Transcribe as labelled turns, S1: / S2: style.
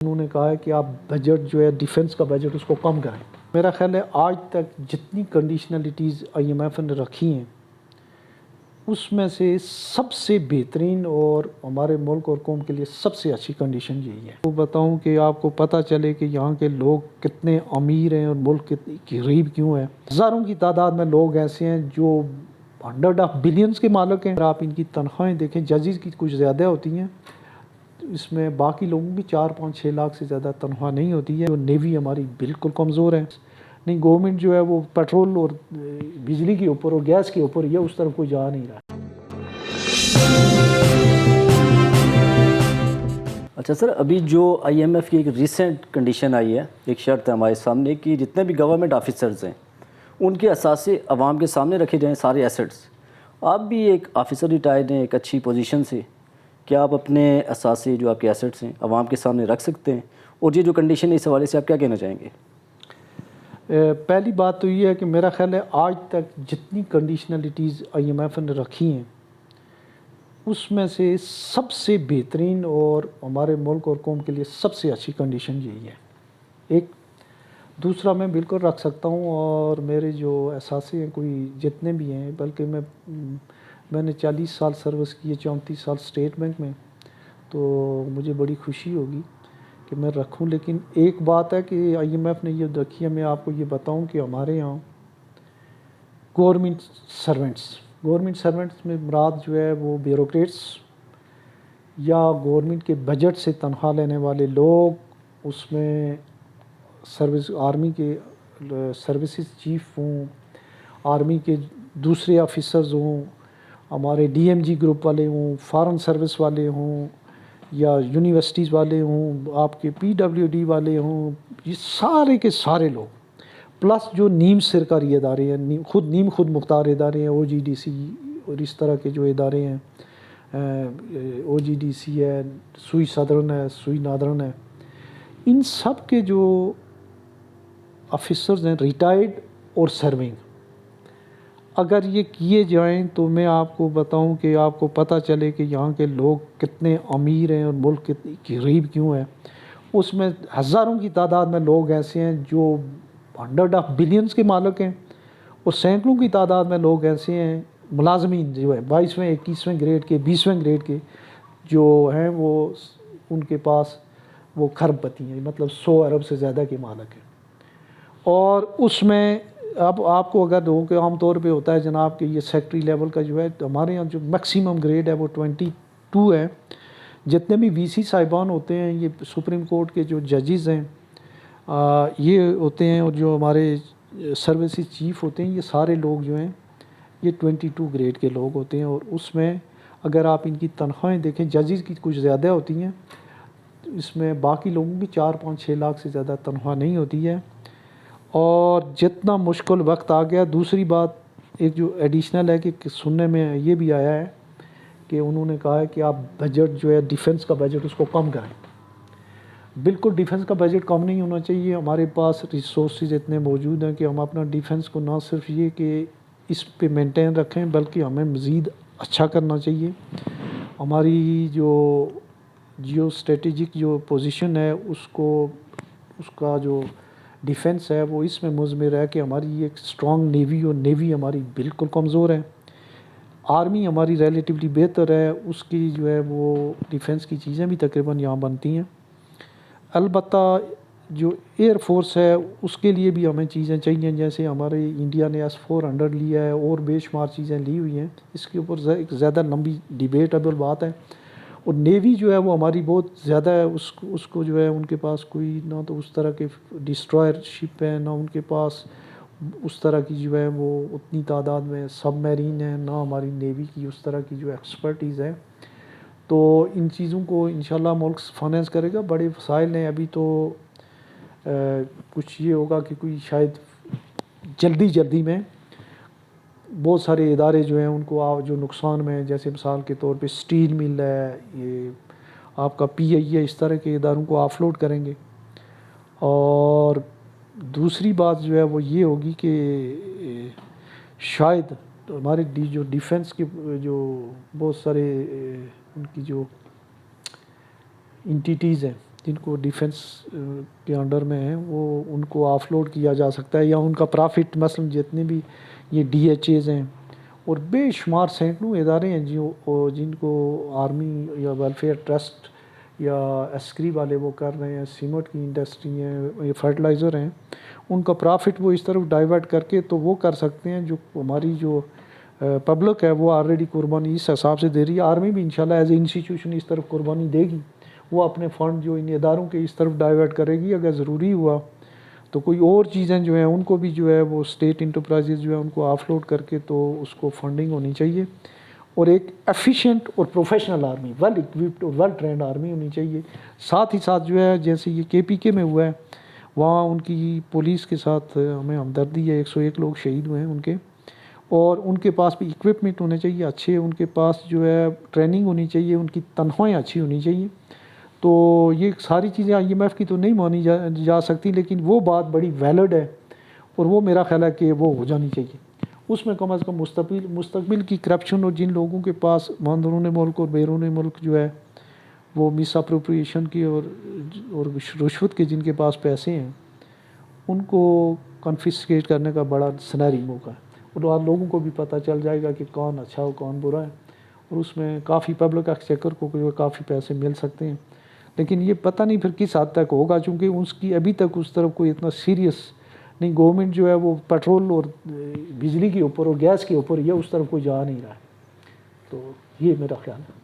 S1: انہوں نے کہا ہے کہ آپ بجٹ جو ہے ڈیفنس کا بجٹ اس کو کم کریں۔ میرا خیال ہے آج تک جتنی کنڈیشنلٹیز آئی ایم ایف نے رکھی ہیں اس میں سے سب سے بہترین اور ہمارے ملک اور قوم کے لیے سب سے اچھی کنڈیشن یہی ہے۔ وہ بتاؤں کہ آپ کو پتہ چلے کہ یہاں کے لوگ کتنے امیر ہیں اور ملک کتنی غریب کیوں ہے۔ ہزاروں کی تعداد میں لوگ ایسے ہیں جو 100 بلینز کے مالک ہیں۔ اگر آپ ان کی تنخواہیں دیکھیں ججز کی کچھ زیادہ ہوتی ہیں، اس میں باقی لوگوں کی 4-5-6 لاکھ سے زیادہ تنخواہ نہیں ہوتی ہے۔ نیوی ہماری بالکل کمزور ہے، نہیں گورنمنٹ جو ہے وہ پیٹرول اور بجلی کے اوپر اور گیس کے اوپر یہ اس طرف کوئی جا نہیں رہا۔
S2: اچھا سر، ابھی جو آئی ایم ایف کی ایک ریسنٹ کنڈیشن آئی ہے، ایک شرط ہے ہمارے سامنے کہ جتنے بھی گورنمنٹ آفیسرز ہیں ان کے اثاثے عوام کے سامنے رکھے جائیں، سارے ایسٹس۔ آپ بھی ایک آفیسر ریٹائرڈ ہیں ایک اچھی پوزیشن سے، کیا آپ اپنے اثاثے جو آپ کے ایسٹس ہیں عوام کے سامنے رکھ سکتے ہیں؟ اور یہ جو کنڈیشن ہے اس حوالے سے آپ کیا کہنا چاہیں گے؟
S1: پہلی بات تو یہ ہے کہ میرا خیال ہے آج تک جتنی کنڈیشنلٹیز آئی ایم ایف نے رکھی ہیں اس میں سے سب سے بہترین اور ہمارے ملک اور قوم کے لیے سب سے اچھی کنڈیشن یہی ہے۔ ایک دوسرا میں بالکل رکھ سکتا ہوں، اور میرے جو اثاثے ہیں کوئی جتنے بھی ہیں، بلکہ میں نے 40 سال سروس کی ہے، 34 سال اسٹیٹ بینک میں، تو مجھے بڑی خوشی ہوگی کہ میں رکھوں۔ لیکن ایک بات ہے کہ آئی ایم ایف نے یہ رکھی ہے، میں آپ کو یہ بتاؤں کہ ہمارے یہاں گورنمنٹ سرونٹس میں مراد جو ہے وہ بیوروکریٹس یا گورنمنٹ کے بجٹ سے تنخواہ لینے والے لوگ، اس میں آرمی کے سروسز چیف ہوں، آرمی کے دوسرے آفیسرز ہوں، ہمارے ڈی ایم جی گروپ والے ہوں، فارن سروس والے ہوں، یا یونیورسٹیز والے ہوں، آپ کے پی ڈبلیو ڈی والے ہوں، یہ سارے کے سارے لوگ، پلس جو نیم سرکاری ادارے ہیں، خود مختار ادارے ہیں، او جی ڈی سی اور اس طرح کے جو ادارے ہیں، او جی ڈی سی ہے، سوئی صدرن ہے، سوئی نادرن ہے، ان سب کے جو آفیسرز ہیں ریٹائرڈ اور سرونگ، اگر یہ کیے جائیں تو میں آپ کو بتاؤں کہ آپ کو پتہ چلے کہ یہاں کے لوگ کتنے امیر ہیں اور ملک کتنی غریب کیوں ہے۔ اس میں ہزاروں کی تعداد میں لوگ ایسے ہیں جو 100 بلینز کے مالک ہیں، اور سینکڑوں کی تعداد میں لوگ ایسے ہیں ملازمین جو ہے 22ویں 21ویں گریڈ کے 20ویں گریڈ کے جو ہیں، وہ ان کے پاس وہ کھرب پتی ہیں، مطلب 100 ارب سے زیادہ کے مالک ہیں۔ اور اس میں اب آپ کو اگر کہ عام طور پہ ہوتا ہے جناب کہ یہ سیکٹری لیول کا جو ہے، تو ہمارے یہاں جو میکسیمم گریڈ ہے وہ 22 ہے۔ جتنے بھی وی سی صاحبان ہوتے ہیں، یہ سپریم کورٹ کے جو ججز ہیں یہ ہوتے ہیں، اور جو ہمارے سروسز چیف ہوتے ہیں، یہ سارے لوگ جو ہیں یہ 22 گریڈ کے لوگ ہوتے ہیں۔ اور اس میں اگر آپ ان کی تنخواہیں دیکھیں ججز کی کچھ زیادہ ہوتی ہیں، اس میں باقی لوگوں کی 4-5-6 لاکھ سے زیادہ تنخواہ نہیں ہوتی ہے۔ اور جتنا مشکل وقت آ گیا، دوسری بات ایک جو ایڈیشنل ہے کہ سننے میں یہ بھی آیا ہے کہ انہوں نے کہا ہے کہ آپ بجٹ جو ہے ڈیفنس کا بجٹ اس کو کم کریں۔ بالکل ڈیفنس کا بجٹ کم نہیں ہونا چاہیے، ہمارے پاس ریسورسز اتنے موجود ہیں کہ ہم اپنا ڈیفنس کو نہ صرف یہ کہ اس پہ مینٹین رکھیں بلکہ ہمیں مزید اچھا کرنا چاہیے۔ ہماری جو جیو اسٹریٹجک جو پوزیشن ہے اس کا جو ڈیفنس ہے وہ اس میں مضمر ہے کہ ہماری ایک اسٹرانگ نیوی، اور نیوی ہماری بالکل کمزور ہے۔ آرمی ہماری ریلیٹیولی بہتر ہے، اس کی جو ہے وہ ڈیفنس کی چیزیں بھی تقریباً یہاں بنتی ہیں۔ البتہ جو ایئر فورس ہے اس کے لیے بھی ہمیں چیزیں چاہیے، جیسے ہمارے انڈیا نے S-400 لیا ہے اور بے شمار چیزیں لی ہوئی ہیں، اس کے اوپر ایک زیادہ لمبی ڈیبیٹیبل بات ہے۔ اور نیوی جو ہے وہ ہماری بہت زیادہ ہے، اس کو جو ہے ان کے پاس کوئی نہ تو اس طرح کے ڈسٹرائر شپ ہے، نہ ان کے پاس اس طرح کی جو ہے وہ اتنی تعداد میں سب میرین ہے، نہ ہماری نیوی کی اس طرح کی جو ایکسپرٹیز ہے۔ تو ان چیزوں کو انشاءاللہ ملک فائنینس کرے گا، بڑے وسائل ہیں ابھی تو کچھ یہ ہوگا کہ کوئی شاید جلدی میں بہت سارے ادارے جو ہیں ان کو جو نقصان میں، جیسے مثال کے طور پہ سٹیل مل ہے، یہ آپ کا پی آئی ہے، اس طرح کے اداروں کو آف لوڈ کریں گے۔ اور دوسری بات جو ہے وہ یہ ہوگی کہ شاید ہمارے جو ڈیفنس کے جو بہت سارے ان کی جو انٹیٹیز ہیں جن کو ڈیفنس کے انڈر میں ہیں وہ ان کو آف لوڈ کیا جا سکتا ہے، یا ان کا پرافٹ مثلا جتنے بھی یہ ڈی ایچ ایز ہیں اور بے شمار سینکڑوں ادارے ہیں جن کو آرمی یا ویلفیئر ٹرسٹ یا عسکری والے وہ کر رہے ہیں، سیمنٹ کی انڈسٹری ہیں، یہ فرٹیلائزر ہیں، ان کا پرافٹ وہ اس طرف ڈائیورٹ کر کے تو وہ کر سکتے ہیں. جو ہماری جو پبلک ہے وہ آلریڈی قربانی اس حساب سے دے رہی ہے. آرمی بھی انشاءاللہ ایز اے انسٹیٹیوشن اس طرف قربانی دے گی، وہ اپنے فنڈ جو ان اداروں کے اس طرف ڈائیورٹ کرے گی. اگر ضروری ہوا تو کوئی اور چیزیں جو ہیں ان کو بھی جو ہے وہ اسٹیٹ انٹرپرائزز جو ہے ان کو آف لوڈ کر کے تو اس کو فنڈنگ ہونی چاہیے، اور ایک ایفیشینٹ اور پروفیشنل آرمی، ویل اکوپڈ اور ویل ٹرینڈ آرمی ہونی چاہیے. ساتھ ہی ساتھ جو ہے جیسے یہ کے پی کے میں ہوا ہے، وہاں ان کی پولیس کے ساتھ ہمیں ہمدردی ہے، 101 لوگ شہید ہوئے ہیں ان کے، اور ان کے پاس بھی اکوپمنٹ ہونے چاہیے اچھے، ان کے پاس جو ہے ٹریننگ ہونی چاہیے، ان کی تنخواہیں اچھی ہونی چاہیے. تو یہ ساری چیزیں آئی ایم ایف کی تو نہیں مانی جا سکتی، لیکن وہ بات بڑی ویلڈ ہے، اور وہ میرا خیال ہے کہ وہ ہو جانی چاہیے. اس میں کم از کم مستقبل کی کرپشن، اور جن لوگوں کے پاس اندرون ملک اور بیرون ملک جو ہے وہ مس اپروپریشن کی اور رشوت کے جن کے پاس پیسے ہیں، ان کو کنفسکیٹ کرنے کا بڑا سنہری موقع ہے، اور لوگوں کو بھی پتہ چل جائے گا کہ کون اچھا ہو کون برا ہے، اور اس میں کافی پبلک ایکسچیکر کو کافی پیسے مل سکتے ہیں. لیکن یہ پتہ نہیں پھر کس حد تک ہوگا، چونکہ اس کی ابھی تک اس طرف کوئی اتنا سیریس نہیں. گورنمنٹ جو ہے وہ پیٹرول اور بجلی کے اوپر اور گیس کے اوپر یہ اس طرف کوئی جا نہیں رہا ہے. تو یہ میرا خیال ہے.